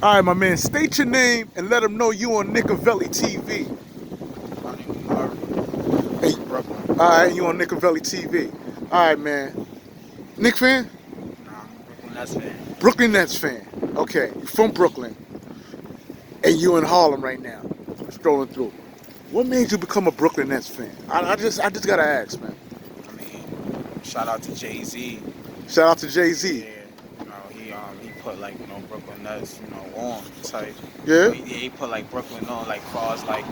All right, my man. State your name and let them know you on Nicovelli TV. My name is Marvin. Hey, From Brooklyn. all right, you on Nicovelli TV. All right, man. Nick fan? Nah, I'm a Brooklyn Nets fan. Brooklyn Nets fan. Okay, you from Brooklyn, and you in Harlem right now, strolling through. What made you become a Brooklyn Nets fan? I just gotta ask, man. I mean, shout out to Jay-Z. Shout out to Jay Z. Yeah, he put like Brooklyn Nets on type. Yeah. He put like Brooklyn on like far as like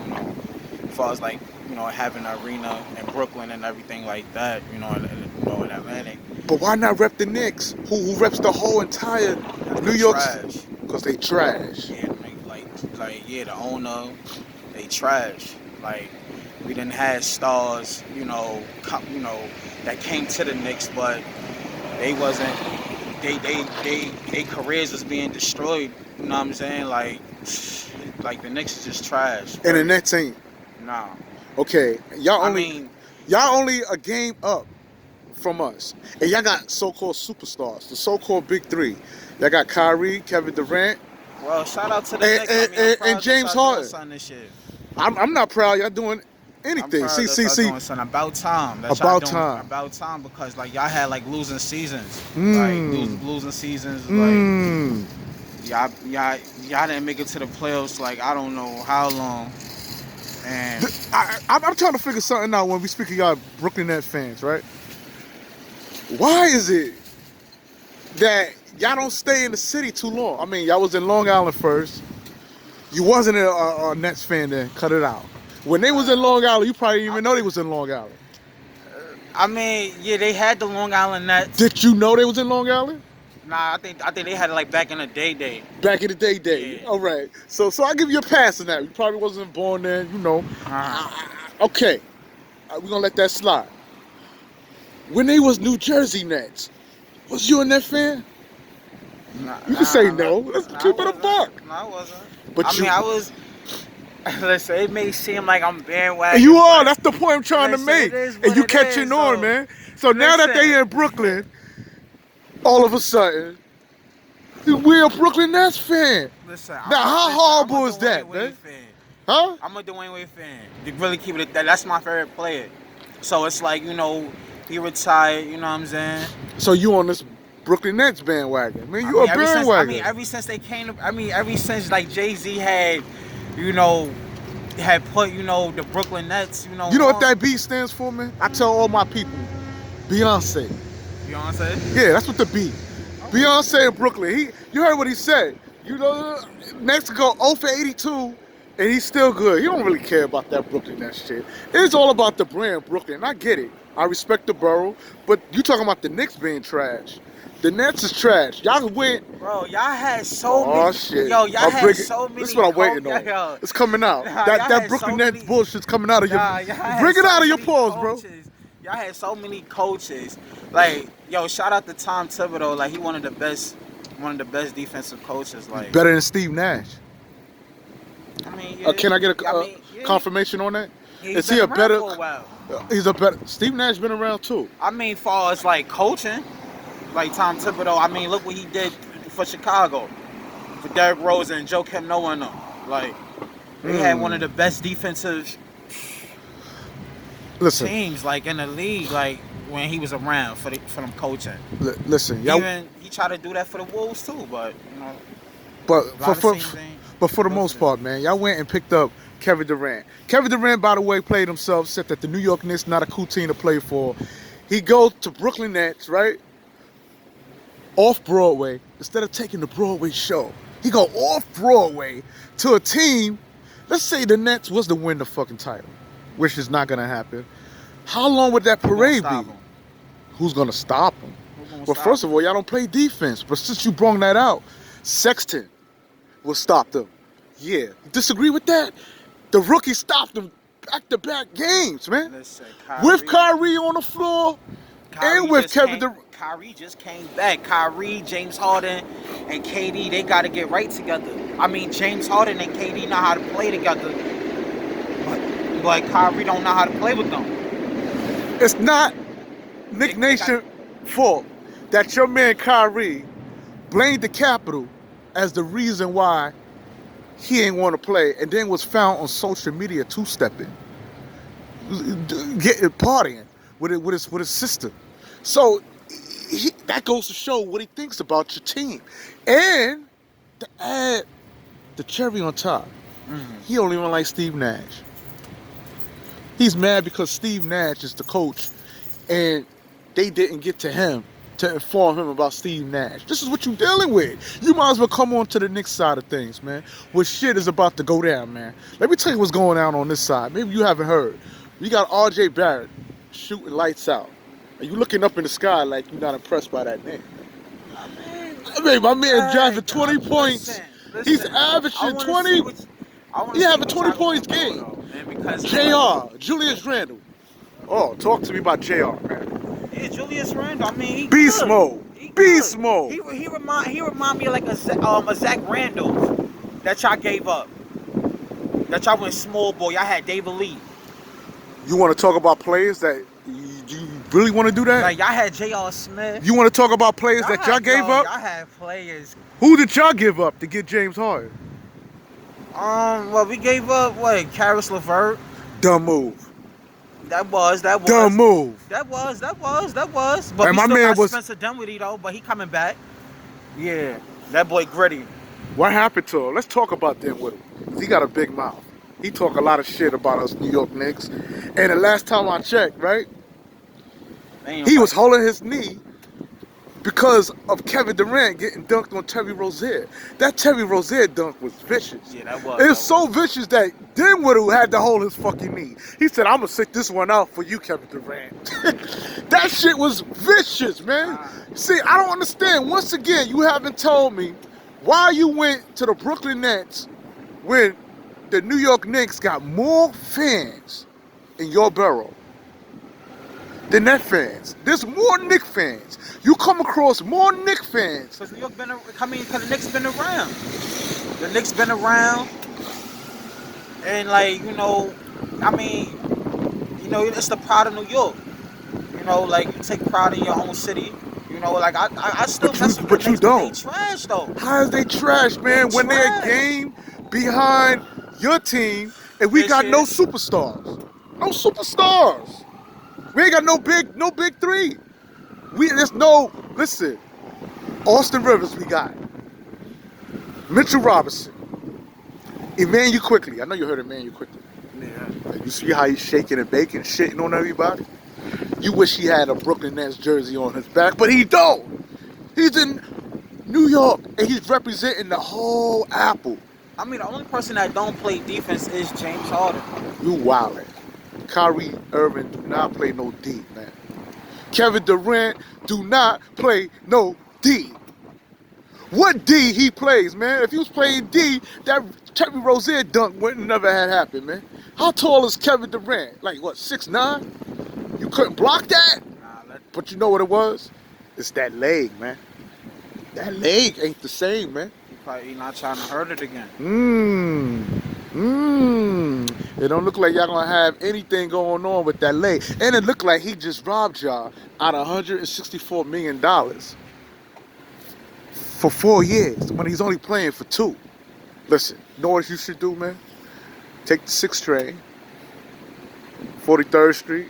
having an arena in Brooklyn and everything like that. In Atlantic. But why not rep the Knicks, who reps the whole entire New They York? trash. Because they trash. Yeah, yeah, the owner, they trash. Like we didn't have stars, that came to the Knicks, but they wasn't. They careers was being destroyed. You know what I'm saying? Like the Knicks is just trash. And the Nets ain't. Nah. Okay, I mean, y'all only a game up from us, and y'all got so-called superstars, the so-called big three. Y'all got Kyrie, Kevin Durant, well, shout out to the and, Knicks. I mean, I'm proud and James that y'all doing Harden. something this year. I'm not proud y'all doing I'm anything. proud See. that y'all doing something. About time. That y'all About doing, time. About time because like y'all had like losing seasons. Mm. Like losing seasons. Mm. Like y'all didn't make it to the playoffs. Like I don't know how long. And I'm trying to figure something out when we speak of y'all Brooklyn Nets fans, right? Why is it that y'all don't stay in the city too long? I mean, y'all was in Long Island first. You wasn't a Nets fan then. Cut it out. When they was in Long Island, you probably didn't even know they was in Long Island. I mean, yeah, they had the Long Island Nets. Did you know they was in Long Island? Nah, I think they had it like back in the day. Back in the day. Yeah. All right. So I give you a pass on that. You probably wasn't born there, Okay. We're going to let that slide. When they was New Jersey Nets, was you a Net fan? You can say no. Let's keep it a buck. No, I wasn't. But I was. Listen, it may seem like I'm bandwagon. You are. That's the point I'm trying to make. It is And what you it catching is, on, though. man. So now that they in Brooklyn, all of a sudden, we're a Brooklyn Nets fan. Listen, Now, how horrible is that, man? Huh? I'm a Dwayne Wade fan. To really keep it at that, that's my favorite player. So it's like, he retired, you know what I'm saying? So you on this Brooklyn Nets bandwagon. Man, you a bandwagon. Ever since they came to, ever since like Jay-Z had put, the Brooklyn Nets, You know what that B stands for, man? I tell all my people, Beyonce. Beyonce? Yeah, that's what the B. Beyonce in Brooklyn. You heard what he said. Next to go 0 for 82, and he's still good. He don't really care about that Brooklyn Nets shit. It's all about the brand Brooklyn. I get it. I respect the borough, but you talking about the Knicks being trash. The Nets is trash. Y'all went. Bro, y'all had so many. Oh shit. Yo, y'all had so many. This is what I'm waiting on. Yo. It's coming out. Nah, that Brooklyn Nets bullshit's coming out of your. Bring it out of your paws, bro. Y'all had so many coaches. Like, yo, shout out to Tom Thibodeau. Like, he one of the best defensive coaches. Like, better than Steve Nash. I mean, yeah, can I get a confirmation on that? Is he a better? For a while. He's a better. Steve Nash been around too. I mean, far as like coaching, like Tom Thibodeau. I mean, look what he did for Chicago, for Derrick Rose and Joe Kim Noah and them. Like, they had one of the best defensive teams like in the league. Like when he was around for them coaching. Listen, he tried to do that for the Wolves too, but But for the most part, man, y'all went and picked up Kevin Durant. Kevin Durant, by the way, played himself, said that the New York Knicks not a cool team to play for. He goes to Brooklyn Nets, right? Off Broadway, instead of taking the Broadway show. He go off Broadway to a team. Let's say the Nets was to win the fucking title, which is not gonna happen. How long would that parade be? Who's gonna stop him? Well, first of all, y'all don't play defense. But since you brought that out, Sexton will stop them. Yeah. Disagree with that? The rookie stopped them back-to-back games, man. Listen, with Kyrie on the floor and with Kevin Durant. Kyrie just came back. Kyrie, James Harden, and KD, they got to get right together. I mean, James Harden and KD know how to play together. But Kyrie don't know how to play with them. It's not Nick Nation fault that your man Kyrie blamed the Capitol as the reason why he ain't want to play, and then was found on social media two-stepping, getting partying with his sister. So that goes to show what he thinks about your team, and to add the cherry on top, he don't even like Steve Nash. He's mad because Steve Nash is the coach, and they didn't get to him to inform him about Steve Nash. This is what you're dealing with. You might as well come on to the Knicks side of things, man. Where shit is about to go down, man. Let me tell you what's going on this side. Maybe you haven't heard. We got R.J. Barrett shooting lights out. Are you looking up in the sky like you're not impressed by that name? I mean, my man driving 20 points. He's averaging 20. He having 20 points game. JR, Julius Randle. Oh, talk to me about JR, man. Yeah, Julius Randle. I mean, he Beast good. mode. Beast mode. He remind me of like a Zach Randall that y'all gave up. That y'all went small ball. Y'all had David Lee. You want to talk about players that you really want to do that? Like y'all had J.R. Smith. You want to talk about players that y'all gave up? Y'all had players. Who did y'all give up to get James Harden? Well, we gave up what? Karis LeVert. Dumb move. That was. Dumb move. That was. But and we my still man got was Spencer Dinwiddie though. But he coming back. Yeah, that boy gritty. What happened to him? Let's talk about Dinwiddie. He got a big mouth. He talk a lot of shit about us New York Knicks. And the last time I checked, right, he was holding his knee because of Kevin Durant getting dunked on Terry Rozier. That Terry Rozier dunk was vicious. Yeah, that was. It was so vicious that Dinwiddie had to hold his fucking knee. He said, I'm going to sit this one out for you, Kevin Durant. That shit was vicious, man. See, I don't understand. Once again, you haven't told me why you went to the Brooklyn Nets when the New York Knicks got more fans in your borough than Net fans. There's more Knicks fans. You come across more Knicks fans. Because New York because the Knicks been around. The Knicks been around. And like, it's the pride of New York. Like you take pride in your own city. Like I still mess with the Knicks, you don't. They trash though. How is they trash, man? When they're a game behind your team and we got no superstars. No superstars. We ain't got no big three. Listen, Austin Rivers we got. Mitchell Robinson. Emmanuel Quickly. I know you heard Emmanuel Quickly. Yeah. You see how he's shaking and baking, shitting on everybody? You wish he had a Brooklyn Nets jersey on his back, but he don't. He's in New York and he's representing the whole apple. I mean, the only person that don't play defense is James Harden. You wildin'. Kyrie Irving do not play no D, man. Kevin Durant do not play no D. What D he plays, man? If he was playing D, that Terry Rozier dunk wouldn't never had happened, man. How tall is Kevin Durant? Like what, 6'9"? You couldn't block that? But you know what it was? It's that leg, man. That leg ain't the same, man. Probably not trying to hurt it again. It don't look like y'all gonna have anything going on with that leg. And it looked like he just robbed y'all out of $164 million for 4 years when he's only playing for 2. Listen, you know what you should do, man? Take the 6th train, 43rd Street,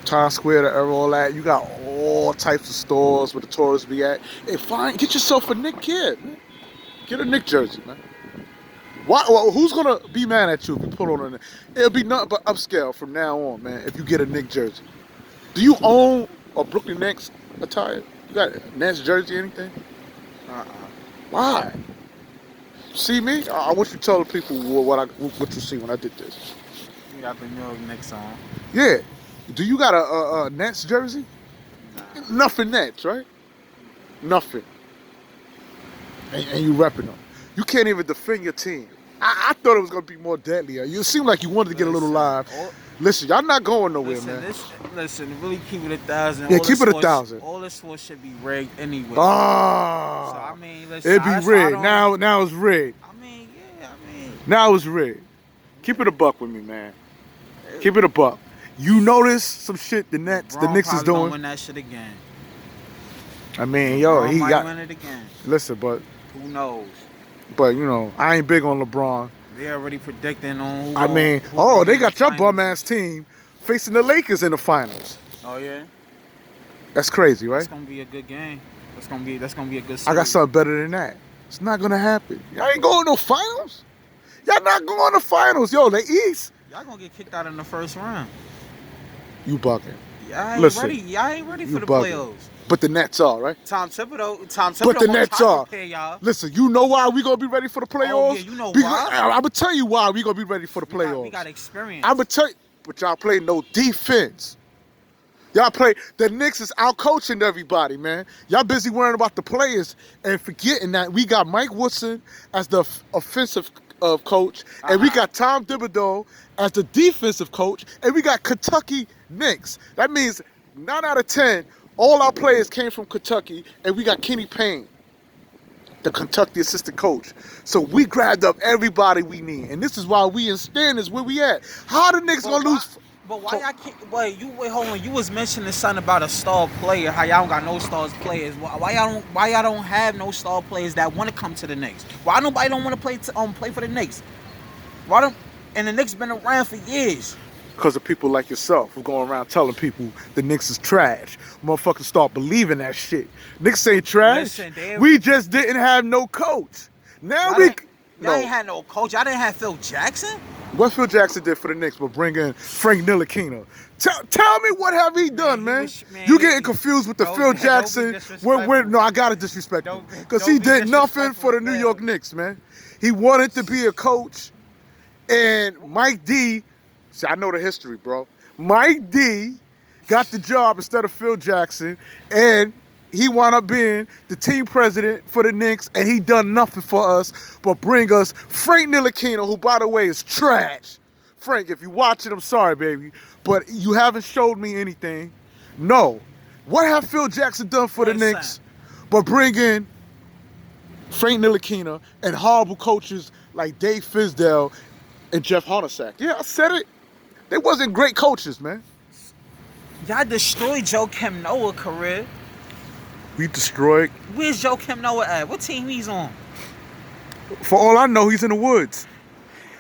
Times Square, all that. You got all types of stores where the tourists be at. And get yourself a Knicks kid, man. Get a Knicks jersey, man. Who's gonna be mad at you if you put on it'll be nothing but upscale from now on, man, if you get a Knicks jersey. Do you own a Brooklyn Nets attire? You got a Nets jersey, anything? Why? See me? I want you to tell the people what you see when I did this. You got the New York Knicks on. Yeah. Do you got a Nets jersey? Nah. Nothing Nets, right? Nothing. And you repping them. You can't even defend your team. I thought it was going to be more deadlier. You seemed like you wanted to get a little live. Listen, y'all not going nowhere, man. Listen, really keep it 1,000. Yeah, keep it 1,000. All this sports should be rigged anyway. So, I mean, listen. It'd be rigged. Now it's rigged. Now it's rigged. Keep it a buck with me, man. Keep it a buck. You notice some shit the Knicks is doing. Win that shit again. I mean, yo, he might got. win it again. Listen, but Who knows? you know, I ain't big on LeBron. They already predicting on who. I mean, they got your bum ass team facing the Lakers in the finals. Oh yeah. That's crazy, right? It's gonna be a good game. That's gonna be a good series. I got something better than that. It's not gonna happen. Y'all ain't going to no finals. Y'all not going to finals, yo. The East. Y'all gonna get kicked out in the first round. You bugging. Y'all ain't ready for the playoffs. But the Nets are, right? Tom Thibodeau But the Nets are. Y'all. Listen, you know why we gonna be ready for the playoffs? Oh, yeah, you know why? I'm gonna tell you why we gonna be ready for the playoffs. We got experience. I'm gonna tell you, but y'all play no defense. Y'all play. The Knicks is out coaching everybody, man. Y'all busy worrying about the players and forgetting that we got Mike Woodson as the offensive coach, and we got Tom Thibodeau as the defensive coach, and we got Kentucky Knicks. That means 9 out of 10. All our players came from Kentucky, and we got Kenny Payne, the Kentucky assistant coach. So we grabbed up everybody we need, and this is why we in standards where we at. How the Knicks gonna lose? But why y'all can't? Wait, hold on. You was mentioning something about a star player. How y'all don't got no stars players? Why y'all don't have no star players that want to come to the Knicks? Why nobody don't want to play for the Knicks? Why don't? And the Knicks been around for years. Because of people like yourself who going around telling people the Knicks is trash. Motherfuckers start believing that shit. Knicks ain't trash. Listen, we just didn't have no coach. Now y'all ain't had no coach. Y'all didn't have Phil Jackson. What Phil Jackson did for the Knicks, but bring in Frank Ntilikina. Tell me what have he done, man? You getting confused with the Phil Jackson? No, I gotta disrespect him because he did nothing for the New York Knicks, man. He wanted to be a coach, and Mike D. See, I know the history, bro. Mike D got the job instead of Phil Jackson, and he wound up being the team president for the Knicks, and he done nothing for us but bring us Frank Ntilikina, who, by the way, is trash. Frank, if you watch it, I'm sorry, baby, but you haven't showed me anything. No. What have Phil Jackson done for the Knicks but bring in Frank Ntilikina and horrible coaches like Dave Fizdale and Jeff Hornacek? Yeah, I said it. They wasn't great coaches, man. Y'all destroyed Joakim Noah's career. We destroyed. Where's Joakim Noah at? What team he's on? For all I know, he's in the woods.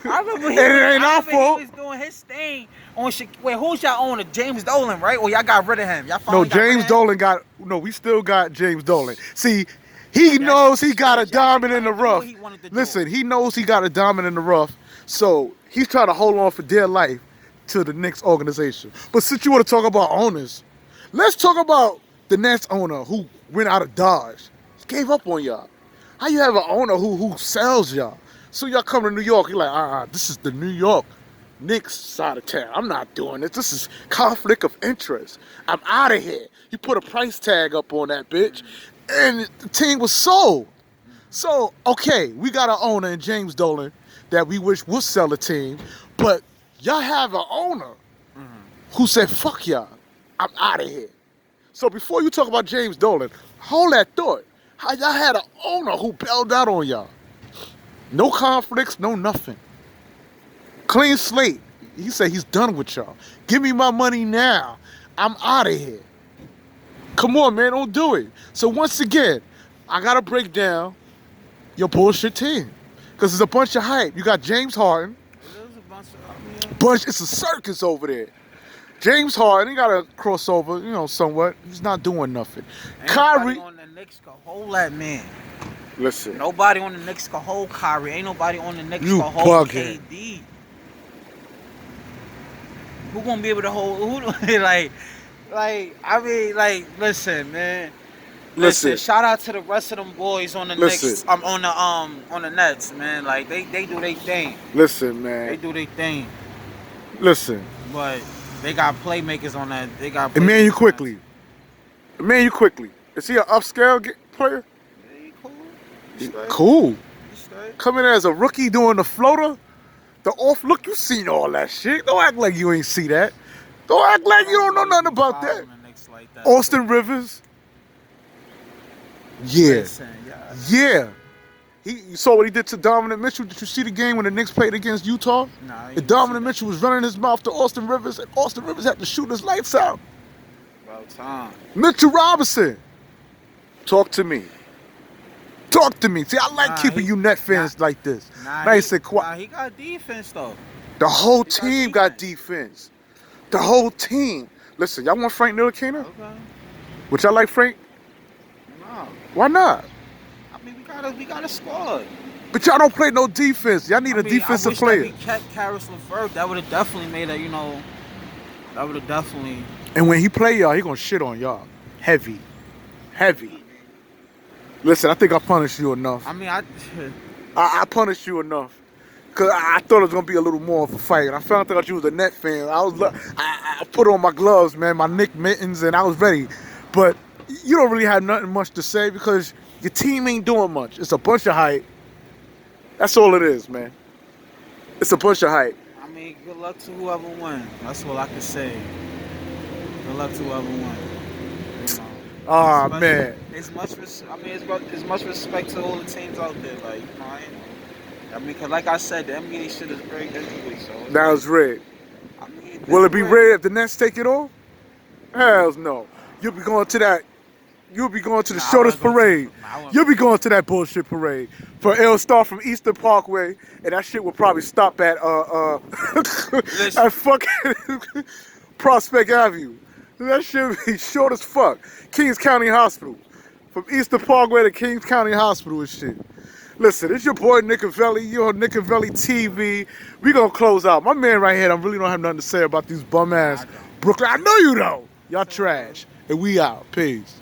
I remember it ain't our fault. He was doing his thing on. Wait, who's y'all owner? James Dolan, right? Or y'all got rid of him? Y'all finally James Dolan got. No, we still got James Dolan. See, he knows he got a diamond in the rough. Listen, he knows he got a diamond in the rough, so he's trying to hold on for dear life to the Knicks organization. But since you want to talk about owners, let's talk about the Nets owner who went out of Dodge. He gave up on y'all. How you have an owner who sells y'all? So y'all come to New York, you're like, this is the New York Knicks side of town. I'm not doing this. This is conflict of interest. I'm out of here. You put a price tag up on that bitch, and the team was sold. So, okay, we got an owner in James Dolan that we wish would sell the team, but y'all have an owner who said, fuck y'all, I'm out of here. So before you talk about James Dolan, hold that thought. How y'all had an owner who bailed out on y'all. No conflicts, no nothing. Clean slate. He said he's done with y'all. Give me my money now. I'm out of here. Come on, man, don't do it. So once again, I got to break down your bullshit team. Because it's a bunch of hype. You got James Harden. It's a circus over there. James Harden, he got a crossover, somewhat. He's not doing nothing. Kyrie on the Knicks can hold that man. Listen. Nobody on the Knicks can hold Kyrie. Ain't nobody on the Knicks can hold KD. Who gonna be able to hold? Listen, man. Listen. Shout out to the rest of them boys on the Knicks. On the Nets, man. Like they do their thing. Listen, man. They do their thing. Listen. But they got playmakers on that. They got. Emmanuel quickly. Is he an upscale player? Yeah, he cool. Coming as a rookie doing the floater, the off look. You seen all that shit. Don't act like you ain't see that. Don't act like you don't know nothing about that. Austin Rivers. Yeah. Listen, yeah. You saw what he did to Donovan Mitchell. Did you see the game when the Knicks played against Utah? Nah. And Donovan Mitchell was running his mouth to Austin Rivers, and Austin Rivers had to shoot his lights out. About time. Mitchell Robinson. Talk to me. Talk to me. See, I like keeping you net fans like this. He got defense though. The whole team got defense. The whole team. Listen, y'all want Frank Ntilikina? Okay. Would y'all like Frank? No. Why not? I mean, we got a squad. But y'all don't play no defense. Y'all need a defensive player. I wish that we kept Karis LeVert. That would have definitely made a, that would have definitely. And when he play y'all, he gonna shit on y'all. Heavy. Listen, I think I punished you enough. I mean, I punished you enough. Cause I thought it was gonna be a little more of a fight. And I found out you was a Net fan. I put on my gloves, man, my Knicks mittens, and I was ready. But you don't really have nothing much to say because your team ain't doing much. It's a bunch of hype. That's all it is, man. It's a bunch of hype. I mean, good luck to whoever wins. That's all I can say. Good luck to whoever wins. Man. It's much respect to all the teams out there. Like, I mean, cause like I said, the NBA shit is rigged anyway. So that was rigged. I mean, will it be rigged if the Nets take it off? Hell no. You'll be going to that. You'll be going to the shortest parade. You'll be going to that bullshit parade. It'll start from Eastern Parkway, and that shit will probably stop at at fucking Prospect Avenue. That shit will be short as fuck. Kings County Hospital. From Eastern Parkway to Kings County Hospital and shit. Listen, it's your boy Nicavelli. You're on Nicavelli TV. We gonna close out. My man right here, I really don't have nothing to say about these bum ass Brooklyn. I know you don't. Y'all trash. And we out. Peace.